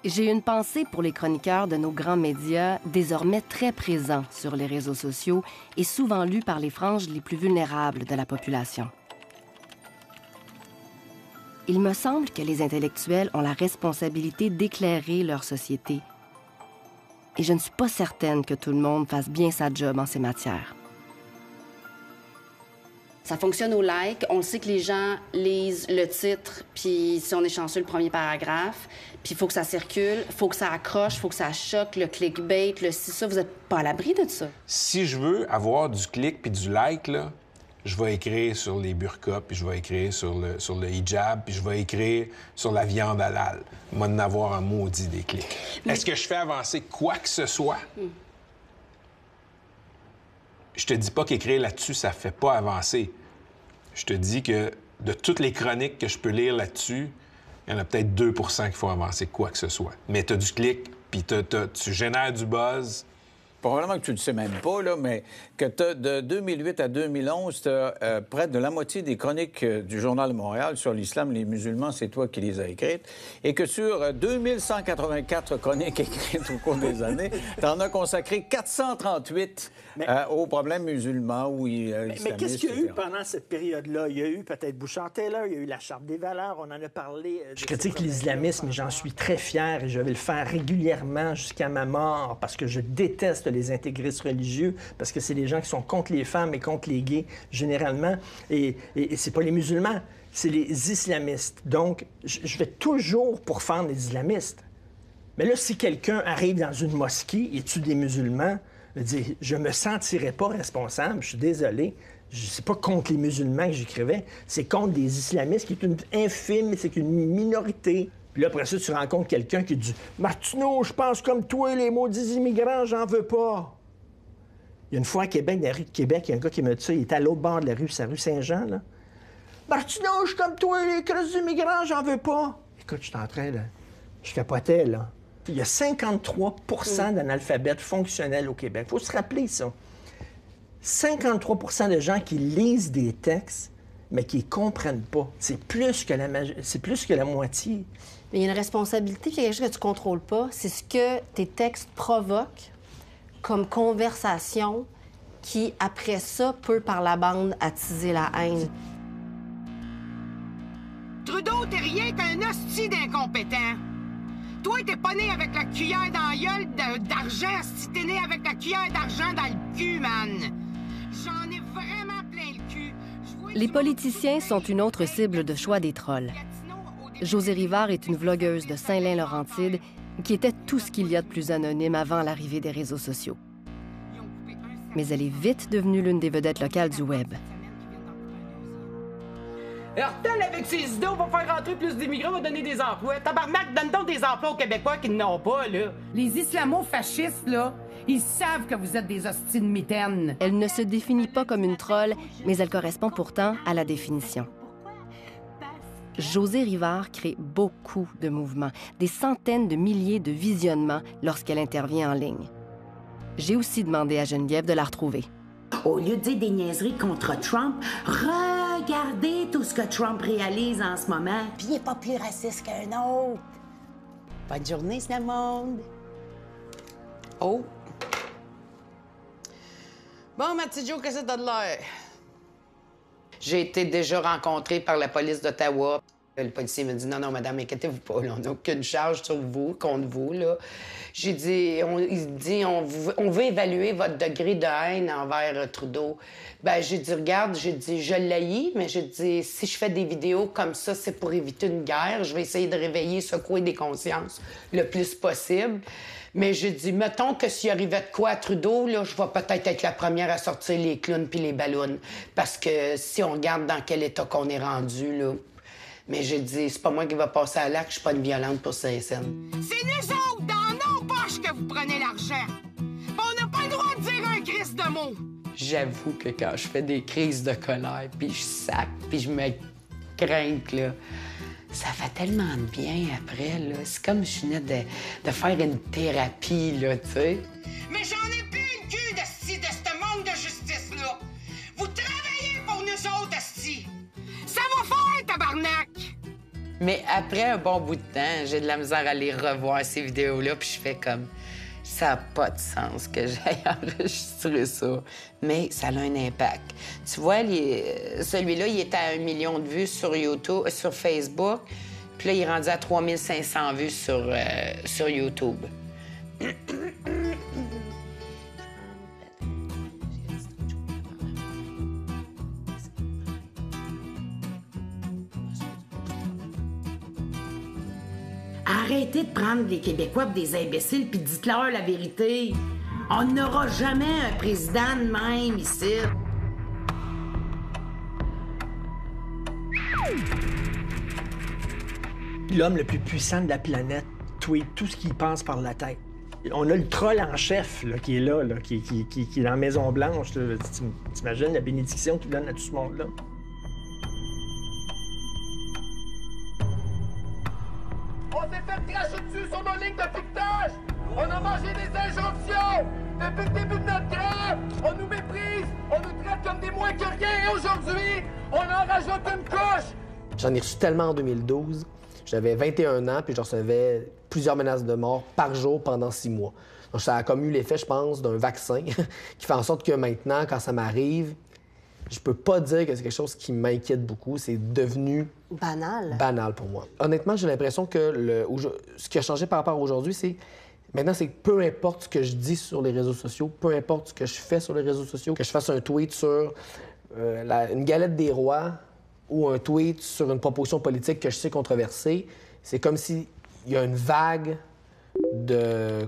H: J'ai une pensée pour les chroniqueurs de nos grands médias, désormais très présents sur les réseaux sociaux et souvent lus par les franges les plus vulnérables de la population. Il me semble que les intellectuels ont la responsabilité d'éclairer leur société. Et je ne suis pas certaine que tout le monde fasse bien sa job en ces matières.
B: Ça fonctionne au like. On le sait que les gens lisent le titre, puis si on est chanceux, le premier paragraphe. Puis il faut que ça circule, il faut que ça accroche, il faut que ça choque, le clickbait, le ci, ça. Vous n'êtes pas à l'abri de ça.
K: Si je veux avoir du clic puis du like, là, je vais écrire sur les burqas, puis je vais écrire sur le hijab, puis je vais écrire sur la viande halal. Moi, d'en avoir un maudit des clics. Est-ce que je fais avancer quoi que ce soit? Je te dis pas qu'écrire là-dessus, ça fait pas avancer. Je te dis que de toutes les chroniques que je peux lire là-dessus, il y en a peut-être 2 % qu'il faut avancer quoi que ce soit. Mais tu as du clic, puis tu génères du buzz.
A: Probablement que tu ne le sais même pas, là, mais que de 2008 à 2011, tu as près de la moitié des chroniques du Journal de Montréal sur l'islam et les musulmans, c'est toi qui les as écrites, et que sur 2184 chroniques écrites au cours des années, tu en as consacré 438 aux problèmes musulmans ou islamistes.
O: Mais qu'est-ce qu'il y a eu pendant cette période-là? Il y a eu peut-être Bouchard-Taylor, il y a eu la Charte des valeurs, on en a parlé. Je critique l'islamisme, mais j'en suis très fier et je vais le faire régulièrement jusqu'à ma mort parce que je déteste les intégristes religieux, parce que c'est des gens qui sont contre les femmes et contre les gays, généralement. Et c'est pas les musulmans, c'est les islamistes. Donc, je vais toujours pourfendre les islamistes. Mais là, si quelqu'un arrive dans une mosquée et tue des musulmans, je me sentirais pas responsable, je suis désolé. C'est pas contre les musulmans que j'écrivais, c'est contre des islamistes qui est une infime, c'est une minorité. Puis là, après ça, tu rencontres quelqu'un qui dit « Martineau, je pense comme toi, les maudits immigrants, j'en veux pas. » Il y a une fois à Québec, dans la rue de Québec, il y a un gars qui m'a dit ça, il était à l'autre bord de la rue, c'est la rue Saint-Jean, là. « Martineau, je suis comme toi, les creuses immigrants, j'en veux pas. » Écoute, je suis en train de... Je capotais, là. Il y a 53 % d'analphabètes fonctionnels au Québec. Il faut se rappeler ça. 53 % de gens qui lisent des textes, mais qui ne comprennent pas. C'est plus que la moitié.
B: Mais il y a une responsabilité, puis il y a quelque chose que tu ne contrôles pas. C'est ce que tes textes provoquent comme conversation qui, après ça, peut, par la bande, attiser la haine.
V: Trudeau, t'es rien qu'un hostie d'incompétent. Toi, t'es pas né avec la cuillère dans la gueule d'argent, si t'es né avec la cuillère d'argent dans le cul, man. J'en ai vraiment plein le cul.
H: Les politiciens sont une autre cible de choix des trolls. Josée Rivard est une vlogueuse de Saint-Lin-Laurentide qui était tout ce qu'il y a de plus anonyme avant l'arrivée des réseaux sociaux. Mais elle est vite devenue l'une des vedettes locales du web.
W: Hortel, avec ses idées, on va faire rentrer plus d'immigrants, on va donner des emplois. Tabarnak, donne donc des emplois aux Québécois qui n'en ont pas, là.
X: Les islamo-fascistes, là, ils savent que vous êtes des hosties de mitaines.
H: Elle ne se définit pas comme une troll, mais elle correspond pourtant à la définition. Josée Rivard crée beaucoup de mouvements, des centaines de milliers de visionnements lorsqu'elle intervient en ligne. J'ai aussi demandé à Geneviève de la retrouver.
Y: Au lieu de dire des niaiseries contre Trump, regardez tout ce que Trump réalise en ce moment. Puis il n'est pas plus raciste qu'un autre. Bonne journée, c'est le monde.
E: Oh. Bon, ma petite Jo, qu'est-ce que t'as de l'air? J'ai été déjà rencontrée par la police d'Ottawa. Le policier me dit « Non, madame, inquiétez-vous pas, là, on n'a aucune charge sur vous, contre vous, là. » J'ai dit « Il dit, on veut évaluer votre degré de haine envers Trudeau. » Ben j'ai dit « Regarde, j'ai dit, je l'haïs, mais j'ai dit, si je fais des vidéos comme ça, c'est pour éviter une guerre. Je vais essayer de réveiller, secouer des consciences le plus possible. » Mais j'ai dit, mettons que s'il arrivait de quoi à Trudeau, là, je vais peut-être être la première à sortir les clowns puis les ballons. Parce que si on regarde dans quel état qu'on est rendu, là... Mais j'ai dit, c'est pas moi qui va passer à l'acte, je suis pas une violente pour CSN.
V: C'est nous autres, dans nos poches, que vous prenez l'argent. On n'a pas le droit de dire un crisse de mots.
E: J'avoue que quand je fais des crises de colère, puis je sac, puis je me crainte, là, ça fait tellement de bien après, là. C'est comme si je venais de faire une thérapie, là, tu sais.
V: Mais j'en ai plus le cul de ce manque de justice-là. Vous travaillez pour nous autres, asti. Ça va faire, tabarnak!
E: Mais après un bon bout de temps, j'ai de la misère à aller revoir ces vidéos-là, puis je fais comme... Ça n'a pas de sens que j'aille enregistrer ça. Mais ça a un impact. Tu vois, celui-là, il était à 1 million de vues sur YouTube, sur Facebook. Puis là, il est rendu à 3500 vues sur YouTube.
Y: Arrêtez de prendre les Québécois pour des imbéciles puis dites-leur la vérité. On n'aura jamais un président de même ici.
O: L'homme le plus puissant de la planète tweet tout ce qu'il pense par la tête. On a le troll en chef là, qui est là, qui est dans la Maison-Blanche. T'imagines la bénédiction qu'il donne à tout ce monde-là?
C: On s'est fait cracher dessus sur nos lignes de piquetage! On a mangé des injonctions! Depuis le début de notre grève, on nous méprise, on nous traite comme des moins que rien, et aujourd'hui, on en rajoute une couche!
Q: J'en ai reçu tellement en 2012. J'avais 21 ans, puis je recevais plusieurs menaces de mort par jour pendant 6 mois. Donc, ça a comme eu l'effet, je pense, d'un vaccin qui fait en sorte que maintenant, quand ça m'arrive, je peux pas dire que c'est quelque chose qui m'inquiète beaucoup. C'est devenu... banal pour moi. Honnêtement, j'ai l'impression que ce qui a changé par rapport à aujourd'hui, c'est... Maintenant, c'est que peu importe ce que je dis sur les réseaux sociaux, peu importe ce que je fais sur les réseaux sociaux, que je fasse un tweet sur une galette des rois ou un tweet sur une proposition politique que je sais controversée, c'est comme s'il y a une vague de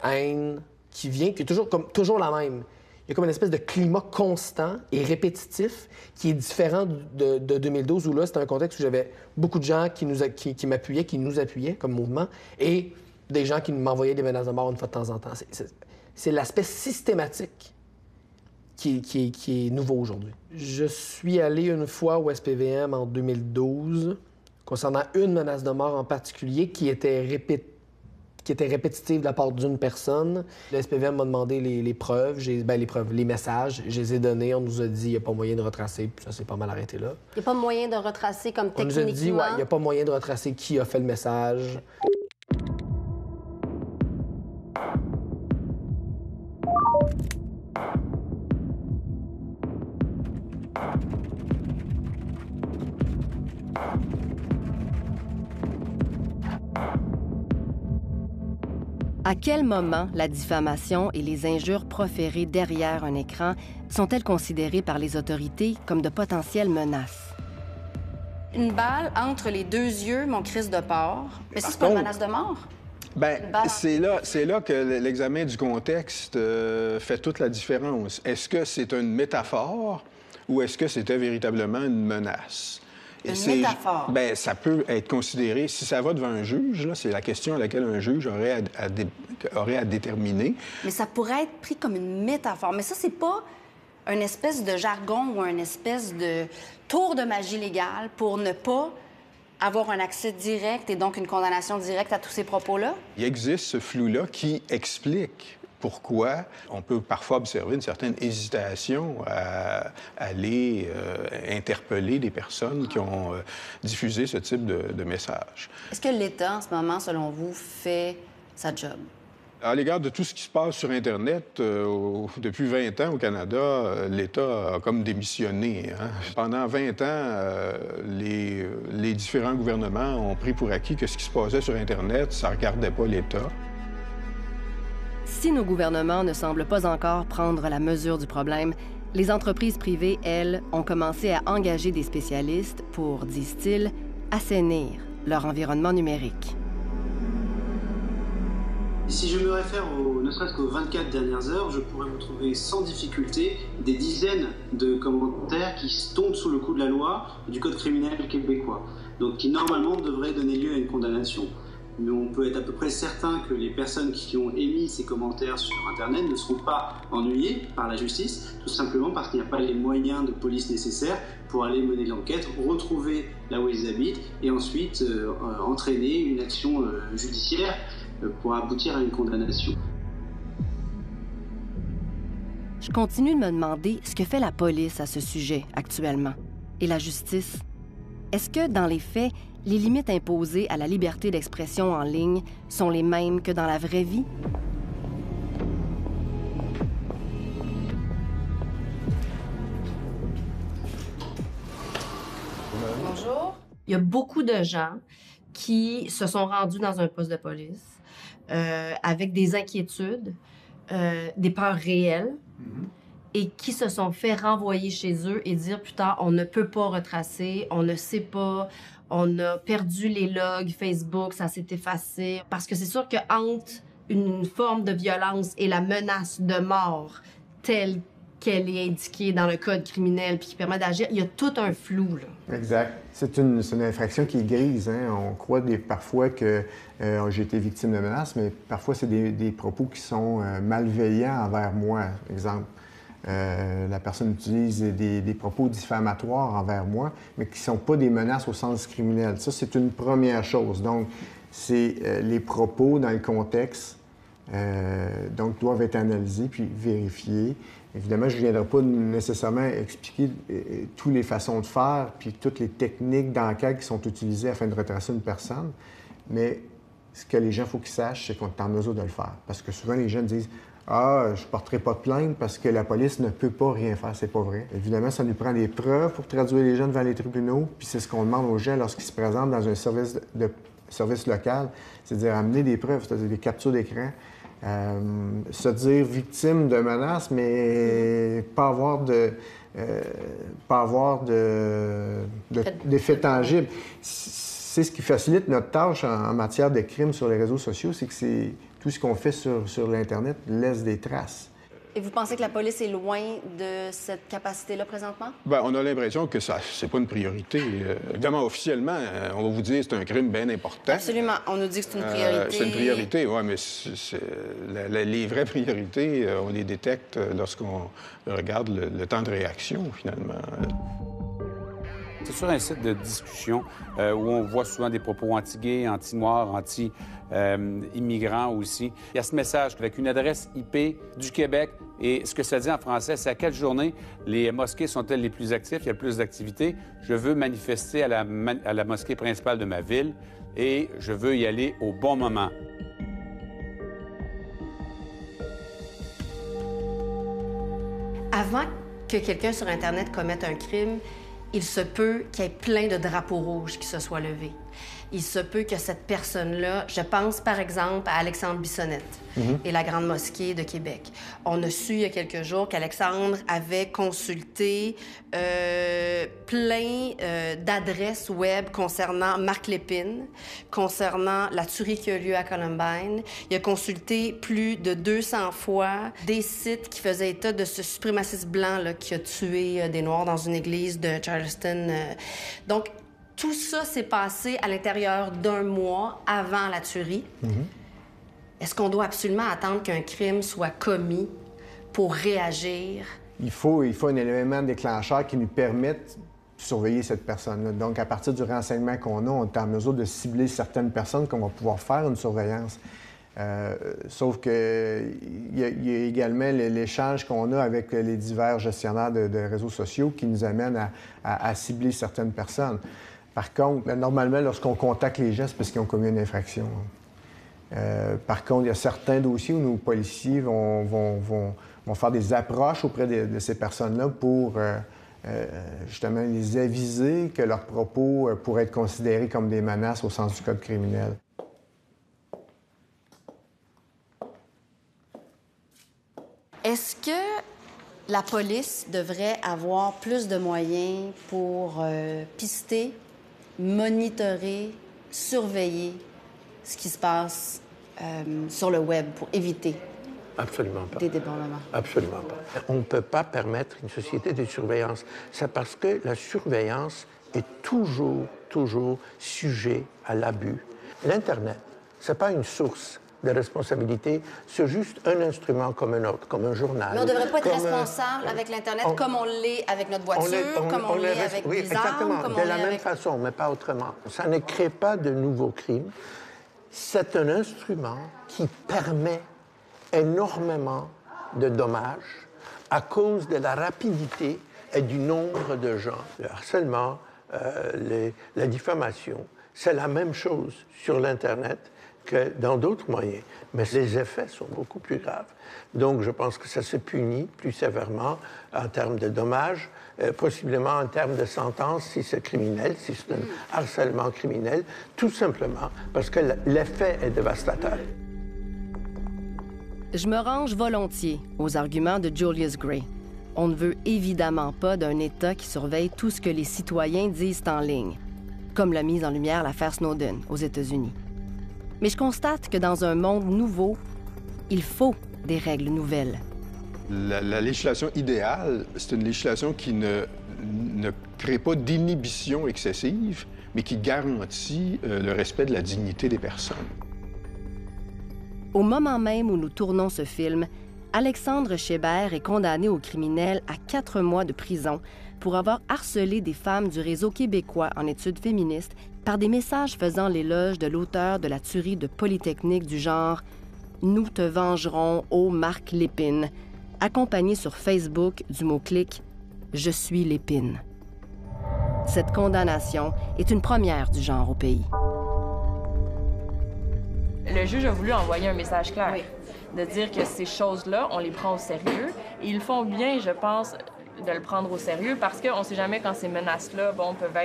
Q: haine qui vient, qui est toujours la même. Il y a comme une espèce de climat constant et répétitif qui est différent de 2012, où là, c'était un contexte où j'avais beaucoup de gens qui m'appuyaient, qui nous appuyaient comme mouvement, et des gens qui m'envoyaient des menaces de mort une fois de temps en temps. C'est l'aspect systématique qui est nouveau aujourd'hui. Je suis allé une fois au SPVM en 2012 concernant une menace de mort en particulier qui était répétitive de la part d'une personne. Le SPVM m'a demandé les preuves, les messages. Je les ai donnés. On nous a dit qu'il n'y a pas moyen de retracer, puis ça s'est pas mal arrêté là.
B: Il n'y a pas moyen de retracer comme techniquement?
Q: On nous a dit, il n'y a pas moyen de retracer qui a fait le message.
H: À quel moment la diffamation et les injures proférées derrière un écran sont-elles considérées par les autorités comme de potentielles menaces?
B: Une balle entre les 2 yeux, mon Christ de porc. Mais ça, c'est pas une menace de mort?
K: Bien, c'est là que l'examen du contexte fait toute la différence. Est-ce que c'est une métaphore ou est-ce que c'était véritablement une menace?
B: Une métaphore.
K: Bien, ça peut être considéré, si ça va devant un juge, là, c'est la question à laquelle un juge aurait à déterminer.
B: Mais ça pourrait être pris comme une métaphore. Mais ça, c'est pas une espèce de jargon ou une espèce de tour de magie légale pour ne pas avoir un accès direct et donc une condamnation directe à tous ces propos-là?
K: Il existe ce flou-là qui explique pourquoi on peut parfois observer une certaine hésitation à aller interpeller des personnes qui ont diffusé ce type de message.
B: Est-ce que l'État, en ce moment, selon vous, fait sa job?
K: À l'égard de tout ce qui se passe sur Internet, depuis 20 ans au Canada, l'État a comme démissionné. Hein? Pendant 20 ans, les différents gouvernements ont pris pour acquis que ce qui se passait sur Internet, ça ne regardait pas l'État.
H: Si nos gouvernements ne semblent pas encore prendre la mesure du problème, les entreprises privées, elles, ont commencé à engager des spécialistes pour, disent-ils, assainir leur environnement numérique.
G: Si je me réfère ne serait-ce qu'aux 24 dernières heures, je pourrais vous trouver sans difficulté des dizaines de commentaires qui tombent sous le coup de la loi du Code criminel québécois, donc qui normalement devraient donner lieu à une condamnation. Mais on peut être à peu près certain que les personnes qui ont émis ces commentaires sur Internet ne seront pas ennuyées par la justice, tout simplement parce qu'il n'y a pas les moyens de police nécessaires pour aller mener l'enquête, retrouver là où ils habitent et ensuite entraîner une action judiciaire pour aboutir à une condamnation.
H: Je continue de me demander ce que fait la police à ce sujet actuellement. Et la justice? Est-ce que, dans les faits, les limites imposées à la liberté d'expression en ligne sont les mêmes que dans la vraie vie?
B: Bonjour.
J: Il y a beaucoup de gens qui se sont rendus dans un poste de police avec des inquiétudes, des peurs réelles, et qui se sont fait renvoyer chez eux et dire plus tard, on ne peut pas retracer, on ne sait pas, On a perdu les logs Facebook, ça s'est effacé. Parce que c'est sûr qu'entre une forme de violence et la menace de mort telle qu'elle est indiquée dans le code criminel puis qui permet d'agir, il y a tout un flou, là.
F: Exact. C'est une infraction qui est grise. Hein? On croit parfois que j'ai été victime de menaces, mais parfois, c'est des propos qui sont malveillants envers moi. Exemple, la personne utilise des propos diffamatoires envers moi, mais qui ne sont pas des menaces au sens criminel. Ça, c'est une première chose. Donc, c'est les propos dans le contexte, donc, doivent être analysés puis vérifiés. Évidemment, je ne viendrai pas nécessairement expliquer toutes les façons de faire puis toutes les techniques d'enquête qui sont utilisées afin de retracer une personne, mais ce que les gens, il faut qu'ils sachent, c'est qu'on est en mesure de le faire. Parce que souvent, les gens disent « Ah, je ne porterai pas de plainte parce que la police ne peut pas rien faire. » C'est pas vrai. Évidemment, ça nous prend des preuves pour traduire les gens devant les tribunaux, puis c'est ce qu'on demande aux gens lorsqu'ils se présentent dans un service local, c'est-à-dire amener des preuves, c'est-à-dire des captures d'écran, se dire victime de menaces, mais pas avoir d'effet tangible. C'est ce qui facilite notre tâche en matière de crimes sur les réseaux sociaux, c'est que tout ce qu'on fait sur l'Internet laisse des traces.
J: Et vous pensez que la police est loin de cette capacité-là présentement?
K: Bien, on a l'impression que c'est pas une priorité. Évidemment, officiellement, on va vous dire que c'est un crime bien important.
J: Absolument. On nous dit que c'est une priorité.
K: C'est une priorité, oui, mais les vraies priorités, on les détecte lorsqu'on regarde le temps de réaction, finalement.
I: C'est sur un site de discussion où on voit souvent des propos anti-gays, anti-noirs, anti-immigrants aussi. Il y a ce message avec une adresse IP du Québec et ce que ça dit en français, c'est à quelle journée les mosquées sont-elles les plus actives, il y a le plus d'activités. Je veux manifester à la mosquée principale de ma ville et je veux y aller au bon moment.
J: Avant que quelqu'un sur Internet commette un crime, il se peut qu'il y ait plein de drapeaux rouges qui se soient levés. Il se peut que cette personne-là, je pense par exemple à Alexandre Bissonnette et la Grande Mosquée de Québec. On a su il y a quelques jours qu'Alexandre avait consulté plein d'adresses web concernant Marc Lépine, concernant la tuerie qui a eu lieu à Columbine. Il a consulté plus de 200 fois des sites qui faisaient état de ce suprémaciste blanc là, qui a tué des Noirs dans une église de Charleston. Donc, tout ça s'est passé à l'intérieur d'un mois avant la tuerie. Est-ce qu'on doit absolument attendre qu'un crime soit commis pour réagir?
F: Il faut un élément déclencheur qui nous permette de surveiller cette personne-là. Donc, à partir du renseignement qu'on a, on est en mesure de cibler certaines personnes qu'on va pouvoir faire une surveillance. Sauf qu'il y a également l'échange qu'on a avec les divers gestionnaires de réseaux sociaux qui nous amènent à cibler certaines personnes. Par contre, normalement, lorsqu'on contacte les gens, c'est parce qu'ils ont commis une infraction. Par contre, il y a certains dossiers où nos policiers vont faire des approches auprès de ces personnes-là pour justement les aviser que leurs propos pourraient être considérés comme des menaces au sens du code criminel.
J: Est-ce que la police devrait avoir plus de moyens pour pister, monitorer, surveiller ce qui se passe sur le web pour éviter
L: Absolument pas.
J: des débordements?
L: Absolument pas. On ne peut pas permettre une société de surveillance. C'est parce que la surveillance est toujours sujet à l'abus. L'Internet, ce n'est pas une source de responsabilité, c'est juste un instrument comme un autre, comme un journal.
J: Mais on ne devrait pas être responsable avec l'Internet comme on l'est avec notre voiture, comme on l'est avec
L: oui,
J: des armes, comme on
L: de la
J: l'est
L: même
J: avec...
L: façon, mais pas autrement. Ça ne crée pas de nouveaux crimes. C'est un instrument qui permet énormément de dommages à cause de la rapidité et du nombre de gens. Le harcèlement, la diffamation, c'est la même chose sur l'Internet que dans d'autres moyens. Mais les effets sont beaucoup plus graves. Donc, je pense que ça se punit plus sévèrement en termes de dommages, possiblement en termes de sentence si c'est criminel, si c'est un harcèlement criminel, tout simplement parce que l'effet est dévastateur.
H: Je me range volontiers aux arguments de Julius Gray. On ne veut évidemment pas d'un État qui surveille tout ce que les citoyens disent en ligne. comme l'a mise en lumière l'affaire Snowden aux États-Unis. Mais je constate que dans un monde nouveau, il faut des règles nouvelles.
D: La législation idéale, c'est une législation qui ne crée pas d'inhibition excessive, mais qui garantit le respect de la dignité des personnes.
H: Au moment même où nous tournons ce film, Alexandre Chébert est condamné au criminel à 4 mois de prison pour avoir harcelé des femmes du réseau québécois en études féministes par des messages faisant l'éloge de l'auteur de la tuerie de Polytechnique du genre « Nous te vengerons, ô Marc Lépine », accompagné sur Facebook du mot-clic « Je suis Lépine ». Cette condamnation est une première du genre au pays.
M: Le juge a voulu envoyer un message clair, de dire que ces choses-là, on les prend au sérieux. Et ils font bien, je pense, de le prendre au sérieux parce qu'on ne sait jamais quand ces menaces-là peuvent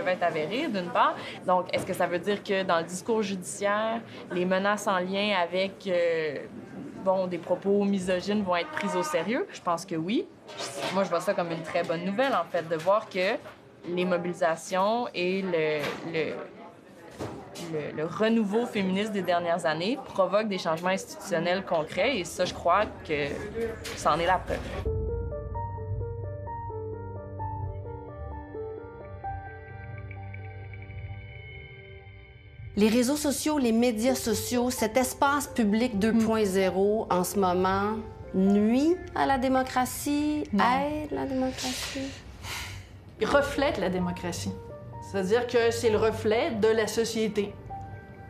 M: être avérées, d'une part. Donc, est-ce que ça veut dire que dans le discours judiciaire, les menaces en lien avec des propos misogynes vont être prises au sérieux? Je pense que oui. Moi, je vois ça comme une très bonne nouvelle, en fait, de voir que les mobilisations et le renouveau féministe des dernières années provoque des changements institutionnels concrets et ça, je crois que ça en est la preuve.
J: Les réseaux sociaux, les médias sociaux, cet espace public 2.0 en ce moment nuit à la démocratie, aide la démocratie?
N: Il reflète la démocratie. C'est-à-dire que c'est le reflet de la société.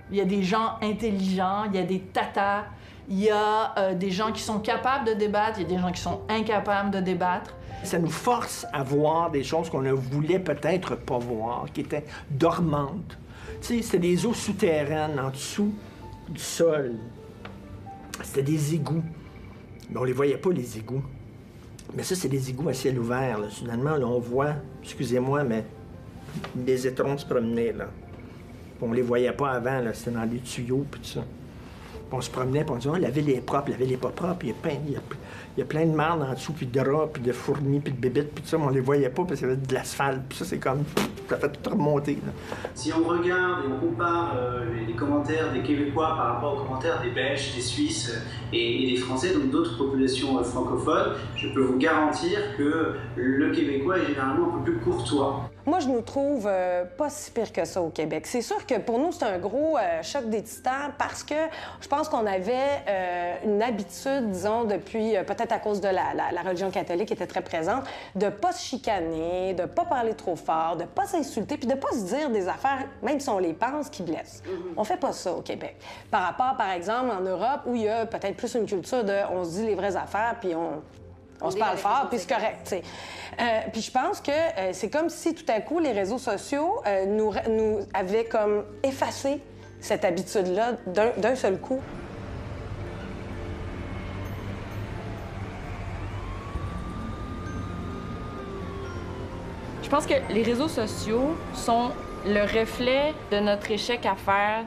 N: Il y a des gens intelligents, il y a des tatas, il y a des gens qui sont capables de débattre, il y a des gens qui sont incapables de débattre.
O: Ça nous force à voir des choses qu'on ne voulait peut-être pas voir, qui étaient dormantes. Tu sais, c'était des eaux souterraines en dessous du sol. C'était des égouts. Mais on les voyait pas, les égouts. Mais ça, c'est des égouts à ciel ouvert. Là. Soudainement, là, on voit, excusez-moi, mais des étrons se promenaient, là. Puis on les voyait pas avant, là. C'était dans des tuyaux, puis tout ça. Puis on se promenait, puis on disait, la ville est propre, la ville est pas propre. Puis il y a plein de marde en dessous, puis de draps, puis de fourmis, puis de bébites, puis tout ça, mais on les voyait pas parce qu'il y avait de l'asphalte. Puis ça, c'est comme, ça fait tout remonter, là.
G: Si on regarde et on compare les commentaires des Québécois par rapport aux commentaires des Belges, des Suisses et des Français, donc d'autres populations francophones, je peux vous garantir que le Québécois est généralement un peu plus courtois.
E: Moi, je nous trouve pas si pire que ça au Québec. C'est sûr que pour nous, c'est un gros choc des titans parce que je pense qu'on avait une habitude, disons, depuis peut-être à cause de la religion catholique qui était très présente, de pas se chicaner, de pas parler trop fort, de pas s'insulter, puis de pas se dire des affaires, même si on les pense, qui blessent. On fait pas ça au Québec. Par rapport, par exemple, en Europe, où il y a peut-être plus une culture de on se dit les vraies affaires, puis on se parle fort, puis c'est correct, tu sais. Puis je pense que c'est comme si tout à coup les réseaux sociaux nous avaient comme effacé cette habitude-là d'un seul coup.
M: Je pense que les réseaux sociaux sont le reflet de notre échec à faire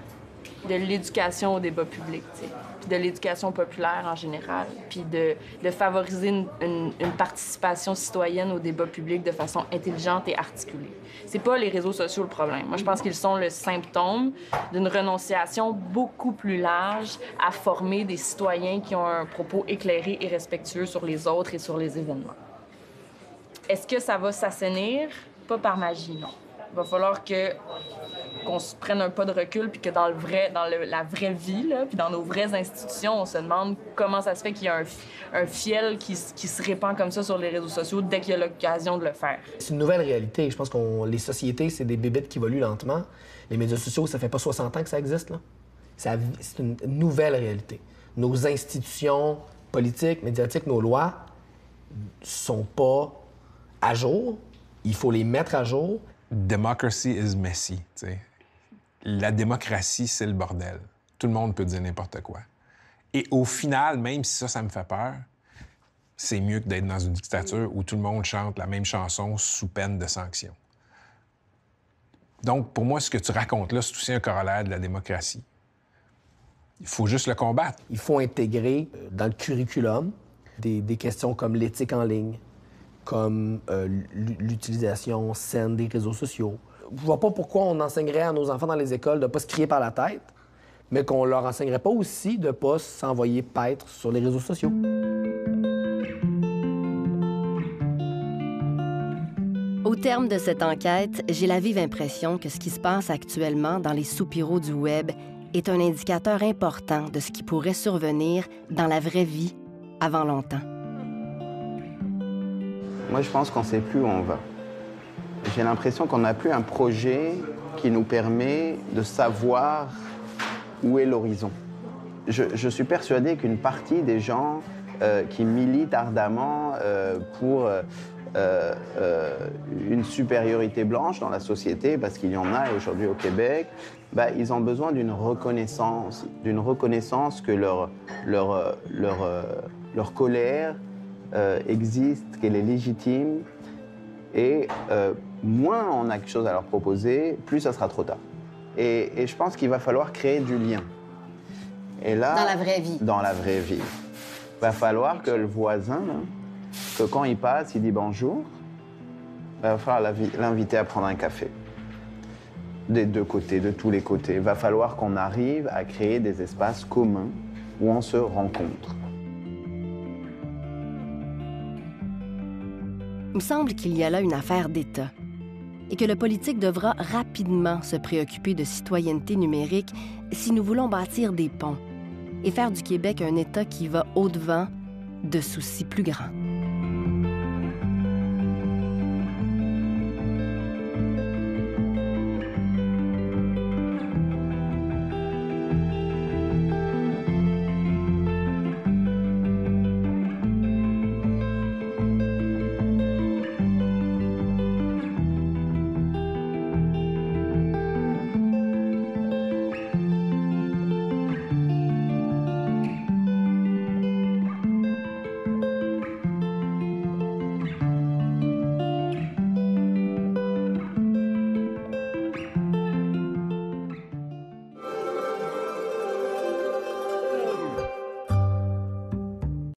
M: de l'éducation au débat public, tu sais, puis de l'éducation populaire en général, puis de favoriser une participation citoyenne au débat public de façon intelligente et articulée. C'est pas les réseaux sociaux le problème. Moi, je pense qu'ils sont le symptôme d'une renonciation beaucoup plus large à former des citoyens qui ont un propos éclairé et respectueux sur les autres et sur les événements. Est-ce que ça va s'assainir? Pas par magie, non. Il va falloir qu'on se prenne un pas de recul puis que dans la vraie vie, là, puis dans nos vraies institutions, on se demande comment ça se fait qu'il y a un fiel qui se répand comme ça sur les réseaux sociaux dès qu'il y a l'occasion de le faire.
Q: C'est une nouvelle réalité. Je pense que les sociétés, c'est des bébites qui évoluent lentement. Les médias sociaux, ça fait pas 60 ans que ça existe, là. C'est une nouvelle réalité. Nos institutions politiques, médiatiques, nos lois sont pas à jour. Il faut les mettre à jour.
K: Democracy is messy, tu sais. La démocratie, c'est le bordel. Tout le monde peut dire n'importe quoi. Et au final, même si ça me fait peur, c'est mieux que d'être dans une dictature où tout le monde chante la même chanson sous peine de sanction. Donc, pour moi, ce que tu racontes là, c'est aussi un corollaire de la démocratie. Il faut juste le combattre.
Q: Il faut intégrer dans le curriculum des questions comme l'éthique en ligne, comme l'utilisation saine des réseaux sociaux, Je vois pas pourquoi on enseignerait à nos enfants dans les écoles de pas se crier par la tête, mais qu'on leur enseignerait pas aussi de pas s'envoyer paître sur les réseaux sociaux.
H: Au terme de cette enquête, j'ai la vive impression que ce qui se passe actuellement dans les soupiraux du web est un indicateur important de ce qui pourrait survenir dans la vraie vie avant longtemps.
P: Moi, je pense qu'on ne sait plus où on va. J'ai l'impression qu'on n'a plus un projet qui nous permet de savoir où est l'horizon. Je suis persuadé qu'une partie des gens qui militent ardemment pour une supériorité blanche dans la société, parce qu'il y en a aujourd'hui au Québec, ils ont besoin d'une reconnaissance que leur colère existe, qu'elle est légitime. Et moins on a quelque chose à leur proposer, plus ça sera trop tard. Et je pense qu'il va falloir créer du lien. Et là,
B: dans la vraie vie.
P: Dans la vraie vie. Il va falloir que le voisin, là, que quand il passe, il dit bonjour, il va falloir l'inviter à prendre un café. Des deux côtés, de tous les côtés. Il va falloir qu'on arrive à créer des espaces communs où on se rencontre.
H: Il me semble qu'il y a là une affaire d'État et que le politique devra rapidement se préoccuper de citoyenneté numérique si nous voulons bâtir des ponts et faire du Québec un État qui va au-devant de soucis plus grands.